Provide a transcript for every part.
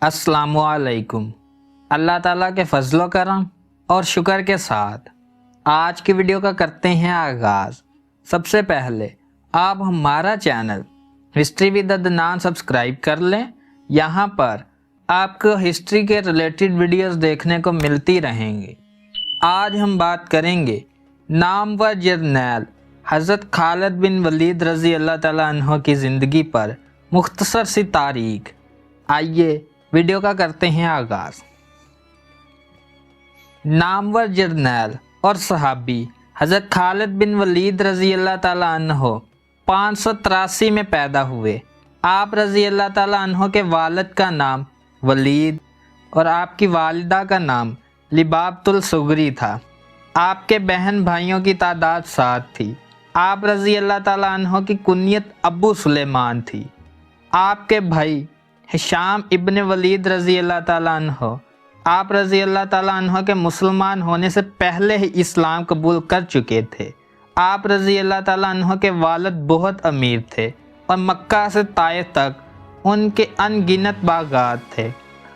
अस्सलामु अलैकुम। अल्लाह ताला के फजलो करम और शुक्र के साथ आज की वीडियो का करते हैं आगाज़। सबसे पहले आप हमारा channel history with Adnan subscribe कर लें। यहाँ पर आपको हिस्ट्री के रिलेटेड वीडियोस देखने को मिलती रहेंगी। आज हम बात करेंगे नामवर जर्नैल हज़रत खालिद बिन वलीद रज़ी अल्लाह ताला अन्हो की ज़िंदगी पर मुख्तसर सी तारीख। आइए वीडियो का करते हैं आगाज़। नामवर जर्नैल और सहाबी हज़रत खालिद बिन वलीद रज़ी अल्लाह ताला अन्हो 583 में पैदा हुए। आप रज़ी अल्लाह ताला अन्हो के वालिद का नाम वलीद और आपकी वालिदा का नाम लिबाबतुल सुगरी था। आपके बहन भाइयों की तादाद 7 थी। आप रज़ी अल्लाह ताला अन्हो की कुनियत अबू सुलेमान थी। आपके भाई हिशाम इब्न वलीद रज़ी अल्लाह ताला अन्हो आप रज़ी अल्लाह ताला अन्हो के मुसलमान होने से पहले ही इस्लाम कबूल कर चुके थे। आप रज़ी अल्लाह ताला अन्हो के वालिद बहुत अमीर थे और मक्का से ताइफ तक उनके अनगिनत बागात थे।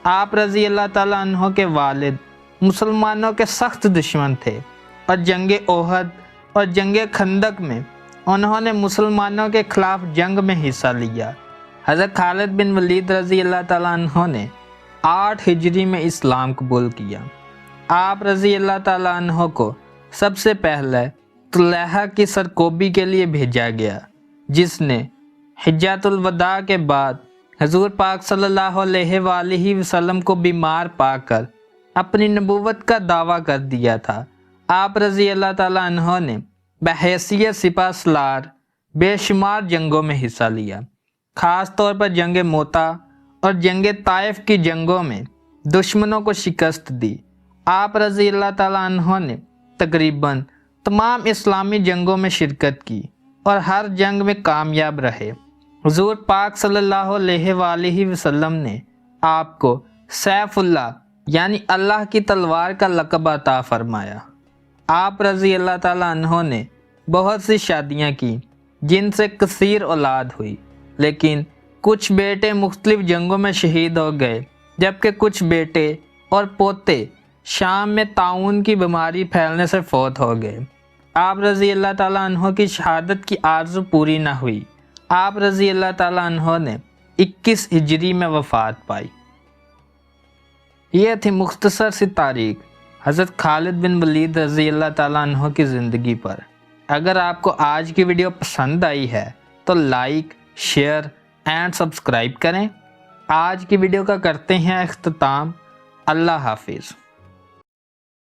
आप रज़ी अल्लाह ताला अन्हो के वालिद मुसलमानों के सख्त दुश्मन थे और जंग ओहद और जंग खंदक में उन्होंने मुसलमानों के खिलाफ जंग में हिस्सा लिया। हज़रत खालिद बिन वलीद रज़ी अल्लाह ताला अन्हो ने 8 हिजरी में इस्लाम कबूल किया। आप रज़ी अल्लाह ताला अन्हो को सबसे पहले तुलैहा की सरकोबी के लिए भेजा गया, जिसने हिज्जतुल वदा के बाद हजूर पाक सल्लल्लाहु अलैहि वसल्लम को बीमार पाकर अपनी नबूवत का दावा कर दिया था। आप रज़ी अल्लाह ताला अन्हो ने बहैसियत सिपा सलार बेशुमार जंगों में हिस्सा लिया। ख़ास तौर पर जंग मोता और जंग ताइफ की जंगों में दुश्मनों को शिकस्त दी। आप रज़ी अल्लाह ताला अन्हो ने तकरीबन तमाम इस्लामी जंगों में शिरकत की और हर जंग में कामयाब रहे। हुज़ूर पाक सल्लल्लाहु अलैहि वसल्लम ने आपको सैफुल्लाह यानी अल्लाह की तलवार का लक़ब अता फरमाया। आप रज़ी अल्लाह ताला अन्हो ने बहुत सी शादियाँ की, जिनसे कसीर औलाद हुई, लेकिन कुछ बेटे मुख्तलिफ जंगों में शहीद हो गए, जबकि कुछ बेटे और पोते शाम में ताउन की बीमारी फैलने से फौत हो गए। आप रज़ी अल्लाह ताला अन्हो की शहादत की आरज़ू पूरी ना हुई। आप रज़ी अल्लाह ताला अन्हो ने 21 हिजरी में वफ़ात पाई। यह थी मुख्तसर सी तारीख हज़रत खालिद बिन वलीद रज़ी अल्लाह ताला अन्हो की ज़िंदगी पर। अगर आपको आज की वीडियो पसंद आई है तो लाइक, शेयर एंड सब्सक्राइब करें। आज की वीडियो का करते हैं इख्तिताम। अल्लाह हाफिज़।